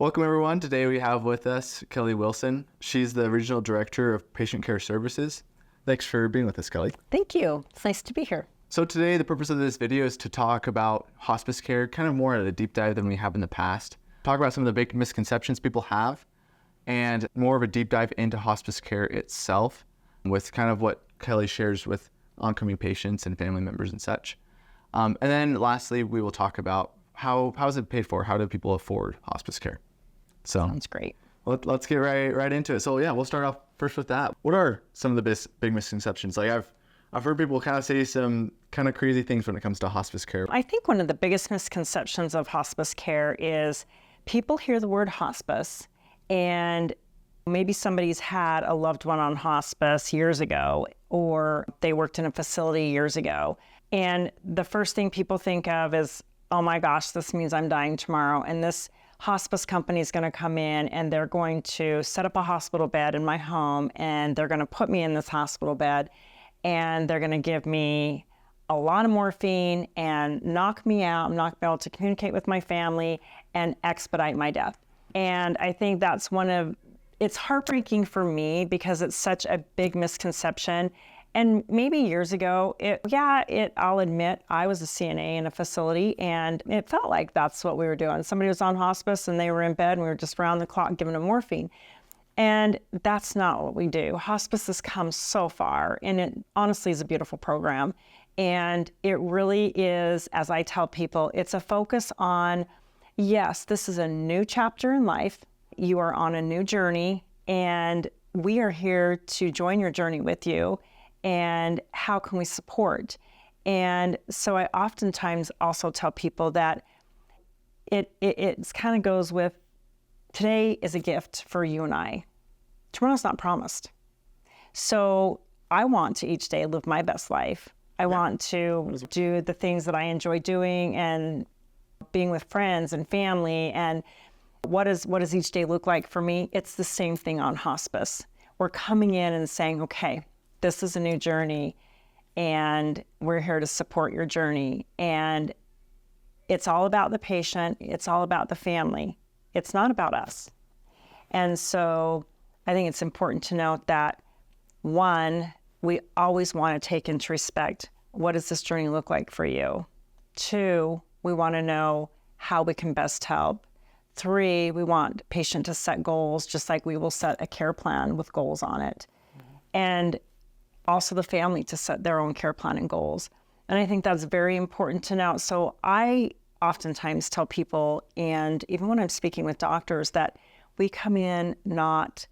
Welcome, everyone. Today we have with us Kelly Wilson. She's the Regional Director of Patient Care Services. Thanks for being with us, Kelly. Thank you. It's nice to be here. So today, the purpose of this video is to talk about hospice care, kind of more at a deep dive than we have in the past. Talk about some of the big misconceptions people have, and more of a deep dive into hospice care itself, with kind of what Kelly shares with oncoming patients and family members and such. And then lastly, we will talk about how is it paid for? How do people afford hospice care? So Sounds great. Let's get right into it. So yeah, we'll start off first with that. What are some of the big misconceptions? Like I've heard people kind of say some kind of crazy things when it comes to hospice care. I think one of the biggest misconceptions of hospice care is people hear the word hospice and maybe somebody's had a loved one on hospice years ago, or they worked in a facility years ago. And the first thing people think of is, oh my gosh, this means I'm dying tomorrow. And this hospice company is going to come in and they're going to set up a hospital bed in my home, and they're going to put me in this hospital bed, and they're going to give me a lot of morphine and knock me out. I'm not going to be able to communicate with my family and expedite my death. And I think that's it's heartbreaking for me because it's such a big misconception. And maybe years ago, I'll admit, I was a CNA in a facility, and it felt like that's what we were doing. Somebody was on hospice and they were in bed and we were just around the clock giving them morphine. And that's not what we do. Hospice has come so far, and it honestly is a beautiful program. And it really is, as I tell people, it's a focus on, yes, this is a new chapter in life. You are on a new journey, and we are here to join your journey with you. And how can we support? And so I oftentimes also tell people that it kind of goes with, today is a gift for you and I. Tomorrow's not promised. So I want to each day live my best life. I want to do the things that I enjoy doing and being with friends and family. And what does each day look like for me? It's the same thing on hospice. We're coming in and saying, okay, this is a new journey, and we're here to support your journey. And it's all about the patient. It's all about the family. It's not about us. And so I think it's important to note that, one, we always want to take into respect, what does this journey look like for you? Two, we want to know how we can best help. Three, we want the patient to set goals, just like we will set a care plan with goals on it. Mm-hmm. And also the family to set their own care plan and goals. And I think that's very important to know. So I oftentimes tell people, and even when I'm speaking with doctors, that we come in not,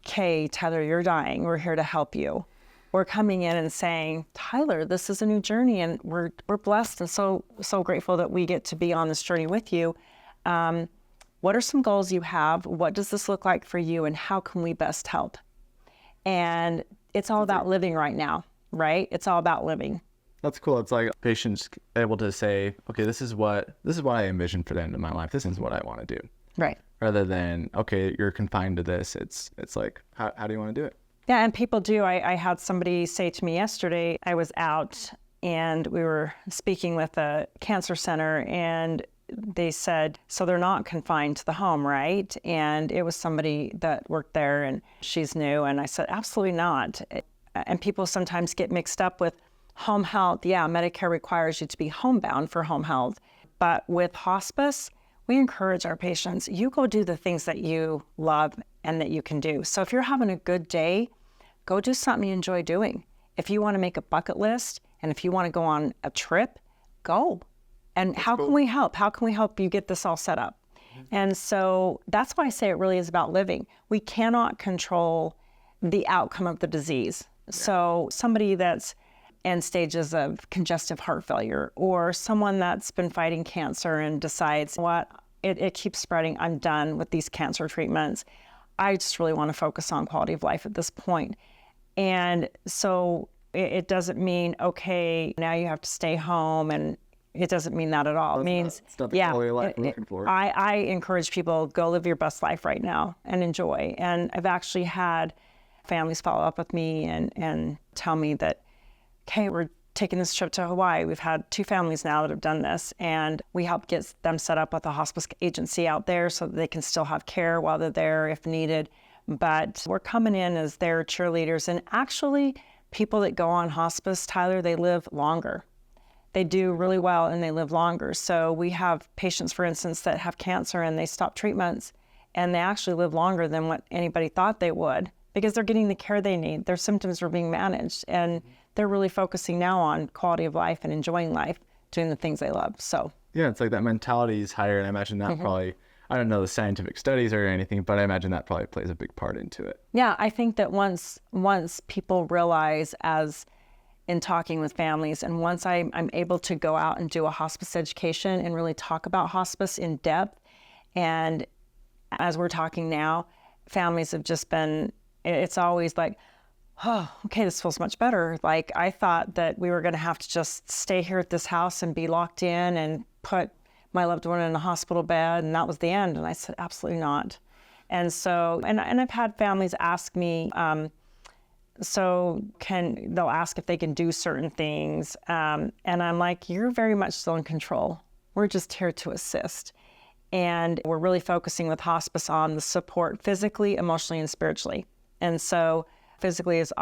okay, Tyler, you're dying. We're here to help you. We're coming in and saying, Tyler, this is a new journey, and we're blessed and so grateful that we get to be on this journey with you. What are some goals you have? What does this look like for you, and how can we best help? And it's all about living right now, right? It's all about living. That's cool. It's like patients able to say, okay, this is what I envision for the end of my life. This is what I want to do. Right. Rather than, okay, you're confined to this. It's like, how do you want to do it? Yeah, and people do. I had somebody say to me yesterday, I was out and we were speaking with a cancer center, and they said, so they're not confined to the home, right? And it was somebody that worked there, and she's new. And I said, absolutely not. And people sometimes get mixed up with home health. Yeah, Medicare requires you to be homebound for home health. But with hospice, we encourage our patients, you go do the things that you love and that you can do. So if you're having a good day, go do something you enjoy doing. If you want to make a bucket list, and if you want to go on a trip, go. And how can we help? How can we help you get this all set up? Mm-hmm. And so that's why I say it really is about living. We cannot control the outcome of the disease. Yeah. So somebody that's in stages of congestive heart failure, or someone that's been fighting cancer and decides, it keeps spreading. I'm done with these cancer treatments. I just really want to focus on quality of life at this point. And so it doesn't mean, okay, now you have to stay home, and it doesn't mean that at all. It means, it's not the quality of life we're looking for. I encourage people, go live your best life right now and enjoy. And I've actually had families follow up with me and tell me that, okay, we're taken this trip to Hawaii. We've had 2 families now that have done this, and we help get them set up with a hospice agency out there so that they can still have care while they're there if needed. But we're coming in as their cheerleaders. And actually, people that go on hospice, Tyler, they live longer. They do really well and they live longer. So we have patients, for instance, that have cancer and they stop treatments and they actually live longer than what anybody thought they would because they're getting the care they need. Their symptoms are being managed and they're really focusing now on quality of life and enjoying life, doing the things they love. So yeah, it's like that mentality is higher, and I imagine that probably, I don't know the scientific studies or anything, but I imagine that probably plays a big part into it. yeah, I think that once people realize, as in talking with families, and once I'm able to go out and do a hospice education and really talk about hospice in depth, and as we're talking now, families have just been, it's always like, oh, okay, this feels much better. Like I thought that we were going to have to just stay here at this house and be locked in and put my loved one in a hospital bed, and that was the end. And I said, absolutely not. And so, and I've had families ask me, they'll ask if they can do certain things. And I'm like, you're very much still in control. We're just here to assist. And we're really focusing with hospice on the support physically, emotionally, and spiritually. And so physically is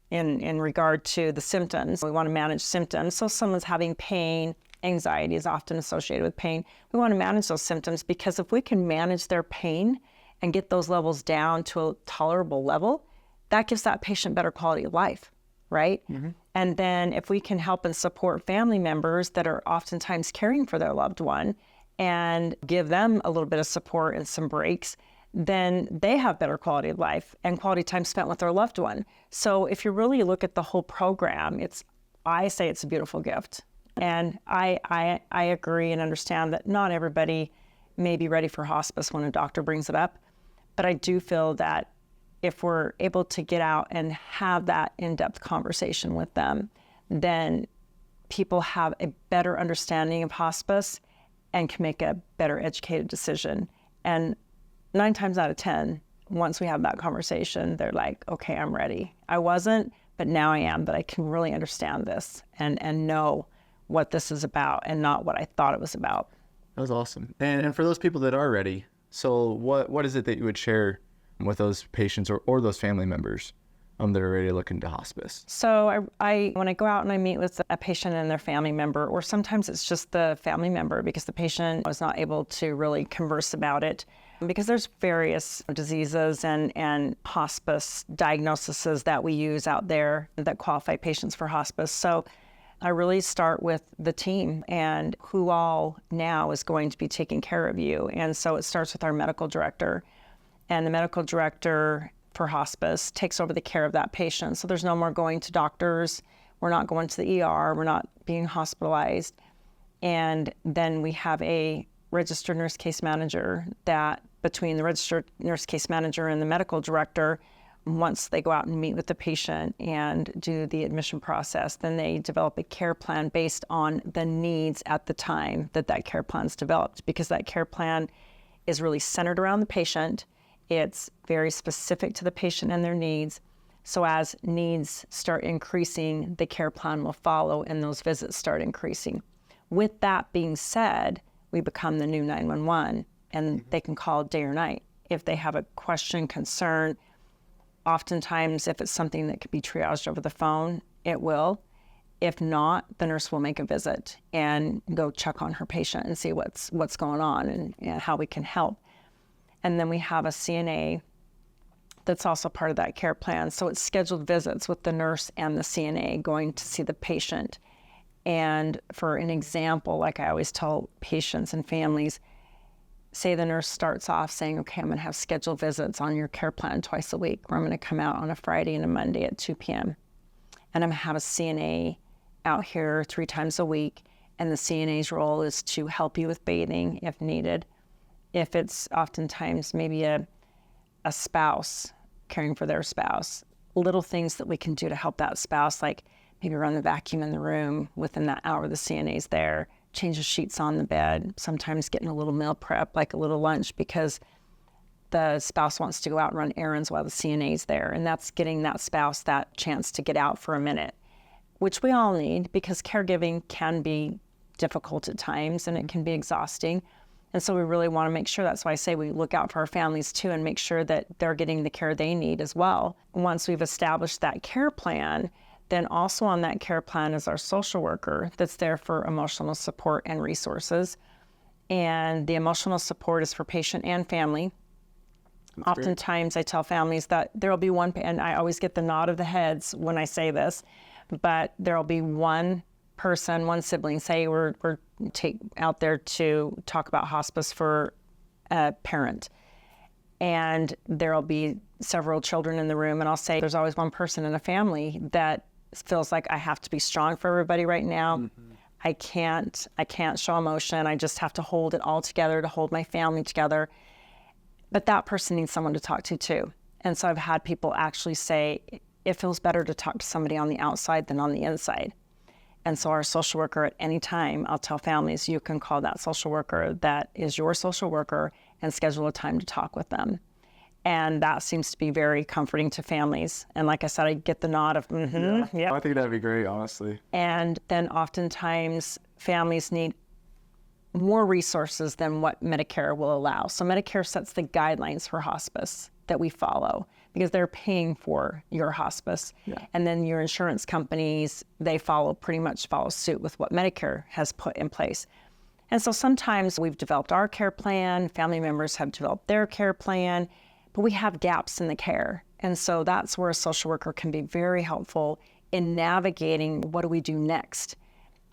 in regard to the symptoms. We want to manage symptoms. So someone's having pain, anxiety is often associated with pain. We want to manage those symptoms because if we can manage their pain and get those levels down to a tolerable level, that gives that patient better quality of life, right? And then if we can help and support family members that are oftentimes caring for their loved one and give them a little bit of support and some breaks, then they have better quality of life and quality time spent with their loved one. So if you really look at the whole program, I say it's a beautiful gift. And I agree and understand that not everybody may be ready for hospice when a doctor brings it up, but I do feel that if we're able to get out and have that in-depth conversation with them, then people have a better understanding of hospice and can make a better educated decision. And 9 times out of 10, once we have that conversation, they're like, okay, I'm ready. I wasn't, but now I am, but I can really understand this and know what this is about and not what I thought it was about. That was awesome. And for those people that are ready, so what is it that you would share with those patients or those family members that are ready to look into hospice? So I when I go out and I meet with a patient and their family member, or sometimes it's just the family member because the patient was not able to really converse about it, because there's various diseases and hospice diagnoses that we use out there that qualify patients for hospice. So I really start with the team and who all now is going to be taking care of you. And so it starts with our medical director. And the medical director for hospice takes over the care of that patient. So there's no more going to doctors. We're not going to the ER. We're not being hospitalized. And then we have a registered nurse case manager that between the registered nurse case manager and the medical director, once they go out and meet with the patient and do the admission process, then they develop a care plan based on the needs at the time that care plan's developed, because that care plan is really centered around the patient. It's very specific to the patient and their needs. So as needs start increasing, the care plan will follow and those visits start increasing. With that being said, we become the new 911 and they can call day or night. If they have a question, concern, oftentimes if it's something that could be triaged over the phone, it will. If not, the nurse will make a visit and go check on her patient and see what's going on and how we can help. And then we have a CNA that's also part of that care plan. So it's scheduled visits with the nurse and the CNA going to see the patient. And for an example, like I always tell patients and families, say the nurse starts off saying, okay, I'm going to have scheduled visits on your care plan twice a week, where I'm going to come out on a Friday and a Monday at 2 p.m. And I'm going to have a CNA out here 3 times a week. And the CNA's role is to help you with bathing if needed. If it's oftentimes maybe a spouse caring for their spouse, little things that we can do to help that spouse, like maybe run the vacuum in the room within that hour the CNA's there, change the sheets on the bed, sometimes getting a little meal prep, like a little lunch, because the spouse wants to go out and run errands while the CNA's there. And that's getting that spouse that chance to get out for a minute. which we all need because caregiving can be difficult at times and it can be exhausting. And so we really want to make sure, that's why I say we look out for our families too and make sure that they're getting the care they need as well. Once we've established that care plan, then also on that care plan is our social worker that's there for emotional support and resources. And the emotional support is for patient and family. Oftentimes I tell families that there'll be one, and I always get the nod of the heads when I say this, but there'll be one person, one sibling, say we're out there to talk about hospice for a parent. And there'll be several children in the room, and I'll say there's always one person in a family that feels like I have to be strong for everybody right now. I can't show emotion. I just have to hold it all together to hold my family together. But that person needs someone to talk to too. And so I've had people actually say it feels better to talk to somebody on the outside than on the inside. And so our social worker, at any time, I'll tell families, you can call that social worker that is your social worker and schedule a time to talk with them. And that seems to be very comforting to families. And like I said, I get the nod of, yeah. I think that'd be great, honestly. And then oftentimes families need more resources than what Medicare will allow. So Medicare sets the guidelines for hospice that we follow because they're paying for your hospice. Yeah. And then your insurance companies, they pretty much follow suit with what Medicare has put in place. And so sometimes we've developed our care plan, family members have developed their care plan, but we have gaps in the care. And so that's where a social worker can be very helpful in navigating what do we do next.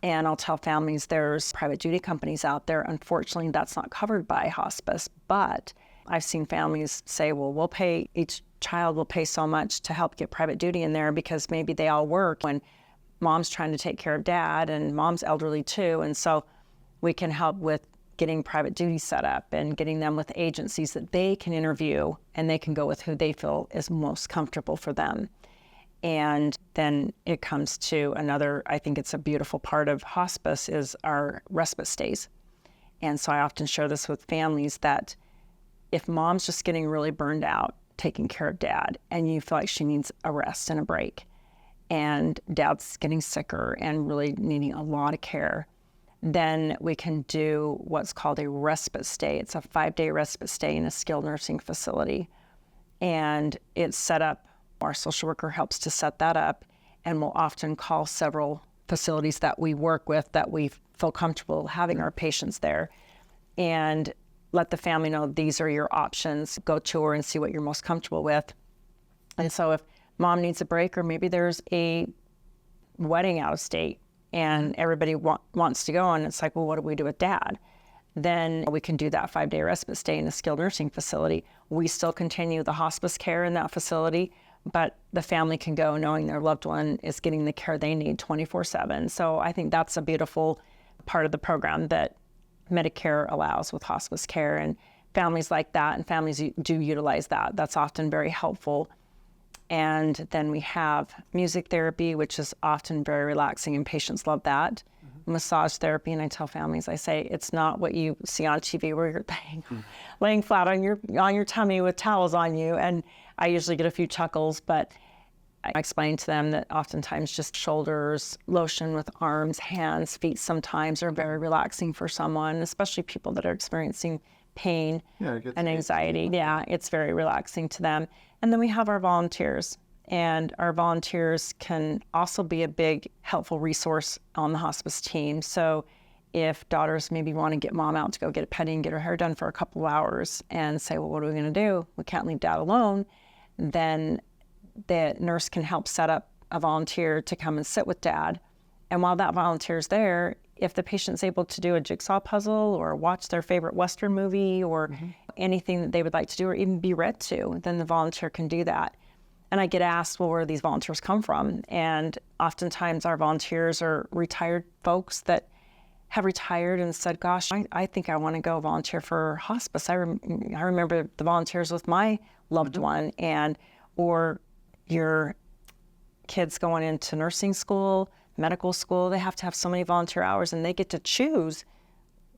And I'll tell families there's private duty companies out there. Unfortunately, that's not covered by hospice, but I've seen families say, well, each child will pay so much to help get private duty in there because maybe they all work when mom's trying to take care of dad and mom's elderly too. And so we can help with getting private duty set up and getting them with agencies that they can interview and they can go with who they feel is most comfortable for them. And then it comes to another, I think it's a beautiful part of hospice is our respite stays. And so I often share this with families that if mom's just getting really burned out taking care of dad and you feel like she needs a rest and a break and dad's getting sicker and really needing a lot of care, then we can do what's called a respite stay. It's a 5-day respite stay in a skilled nursing facility. And it's set up, our social worker helps to set that up, and we'll often call several facilities that we work with that we feel comfortable having our patients there and let the family know these are your options. Go tour and see what you're most comfortable with. And so if mom needs a break or maybe there's a wedding out of state and everybody wants to go and it's like, well, what do we do with dad? Then we can do that 5-day respite stay in a skilled nursing facility. We still continue the hospice care in that facility, but the family can go knowing their loved one is getting the care they need 24/7. So I think that's a beautiful part of the program that Medicare allows with hospice care, and families like that and families do utilize that. That's often very helpful. And then we have music therapy, which is often very relaxing and patients love that. Massage therapy, and I tell families, I say, it's not what you see on TV where you're laying flat on your tummy with towels on you. And I usually get a few chuckles, but I explain to them that oftentimes just shoulders, lotion with arms, hands, feet sometimes are very relaxing for someone, especially people that are experiencing pain and anxiety. Yeah, it's very relaxing to them. And then we have our volunteers. And our volunteers can also be a big helpful resource on the hospice team. So if daughters maybe want to get mom out to go get a pedi and get her hair done for a couple of hours and say, well, what are we going to do? We can't leave dad alone. Then the nurse can help set up a volunteer to come and sit with dad. And while that volunteer's there, if the patient's able to do a jigsaw puzzle or watch their favorite Western movie or anything that they would like to do or even be read to, then the volunteer can do that. And I get asked, well, where do these volunteers come from? And oftentimes our volunteers are retired folks that have retired and said, gosh, I think I want to go volunteer for hospice. I remember the volunteers with my loved one, or your kids going into nursing school, medical school, they have to have so many volunteer hours and they get to choose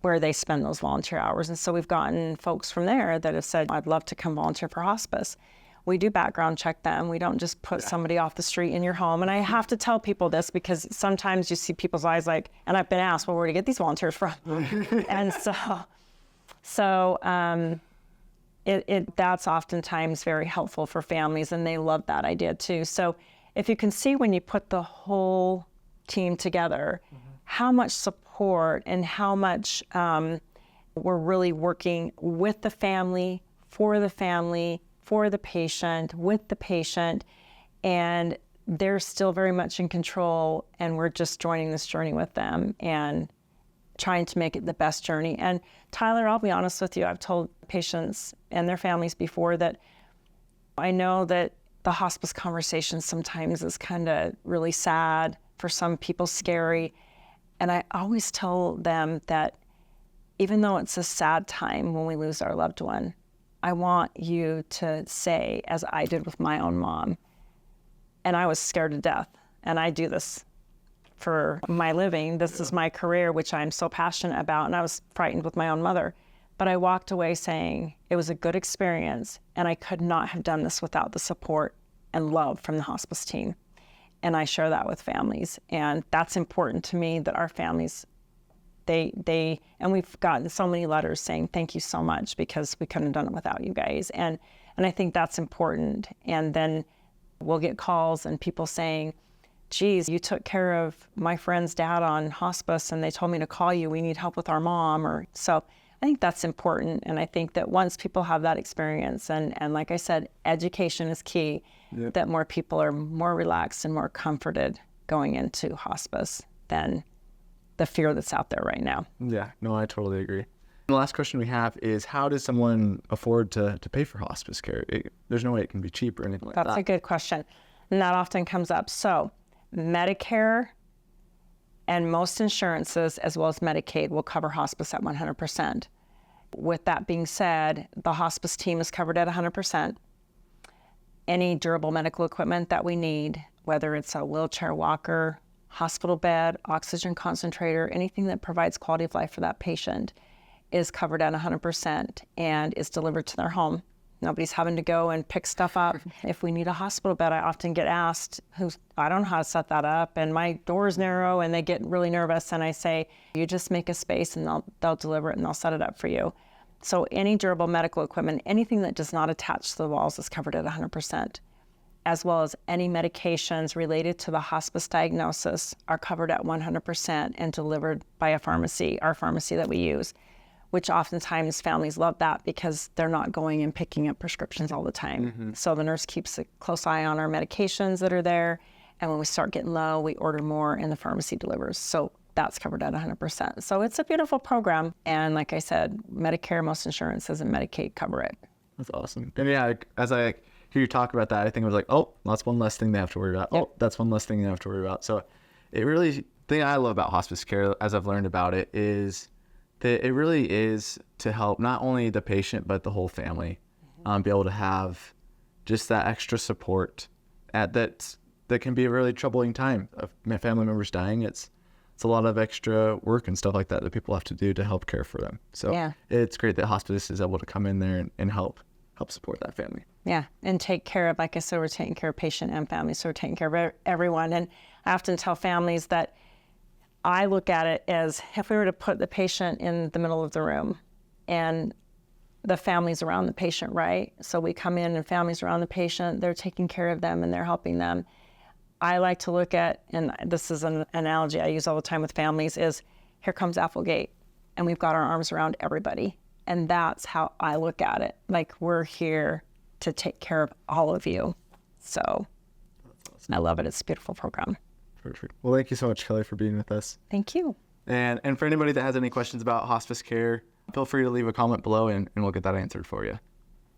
where they spend those volunteer hours. And so we've gotten folks from there that have said, I'd love to come volunteer for hospice. we do background check them. We don't just put somebody off the street in your home. And I have to tell people this because sometimes you see people's eyes like, and I've been asked, well, where do you get these volunteers from? And that's oftentimes very helpful for families, and they love that idea too. So if you can see when you put the whole team together, how much support and how much we're really working with the family, for the patient, with the patient, and they're still very much in control, and we're just joining this journey with them and trying to make it the best journey. And Tyler, I'll be honest with you, I've told patients and their families before that I know that the hospice conversation sometimes is kind of really sad, for some people scary. And I always tell them that even though it's a sad time when we lose our loved one, I want you to say, as I did with my own mom, and I was scared to death, and I do this for my living. This is my career, which I'm so passionate about, and I was frightened with my own mother. But I walked away saying it was a good experience, and I could not have done this without the support and love from the hospice team. And I share that with families, and that's important to me, that our families, and we've gotten so many letters saying thank you so much because we couldn't have done it without you guys. And I think that's important. And then we'll get calls and people saying, geez, you took care of my friend's dad on hospice and they told me to call you, we need help with our mom. So I think that's important. And I think that once people have that experience, and like I said, education is key, that more people are more relaxed and more comforted going into hospice than the fear that's out there right now. Yeah, no, I totally agree. And the last question we have is, how does someone afford to pay for hospice care? There's no way it can be cheap or anything like that. That's a good question. And that often comes up. So Medicare and most insurances, as well as Medicaid, will cover hospice at 100%. With that being said, the hospice team is covered at 100%. Any durable medical equipment that we need, whether it's a wheelchair walker, hospital bed, oxygen concentrator, anything that provides quality of life for that patient, is covered at 100% and is delivered to their home. Nobody's having to go and pick stuff up. If we need a hospital bed, I often get asked, I don't know how to set that up, and my door's narrow, and they get really nervous, and I say, you just make a space and they'll deliver it and they'll set it up for you. So any durable medical equipment, anything that does not attach to the walls, is covered at 100%, as well as any medications related to the hospice diagnosis are covered at 100% and delivered by a pharmacy, our pharmacy that we use, which oftentimes families love that because they're not going and picking up prescriptions all the time. So the nurse keeps a close eye on our medications that are there, and when we start getting low, we order more and the pharmacy delivers. So that's covered at 100%. So it's a beautiful program. And like I said, Medicare, most insurances, and Medicaid cover it. That's awesome. And yeah, as I hear you talk about that, I think it was like, oh, that's one less thing they have to worry about. Yep. Oh, that's one less thing they have to worry about. So it really, the thing I love about hospice care, as I've learned about it, is that it really is to help not only the patient, but the whole family be able to have just that extra support that can be a really troubling time of family members dying. It's a lot of extra work and stuff like that people have to do to help care for them. So It's great that hospice is able to come in there and help support that family. Yeah, and take care of, like I said, we're taking care of patient and family, so we're taking care of everyone. And I often tell families that I look at it as if we were to put the patient in the middle of the room and the family's around the patient, right? So we come in and families around the patient, they're taking care of them and they're helping them. I like to look at, and this is an analogy I use all the time with families, is here comes Applegate, and we've got our arms around everybody. And that's how I look at it. Like, we're here to take care of all of you. So awesome. I love it. It's a beautiful program. Perfect. Well, thank you so much, Kelly, for being with us. Thank you. And for anybody that has any questions about hospice care, feel free to leave a comment below and we'll get that answered for you.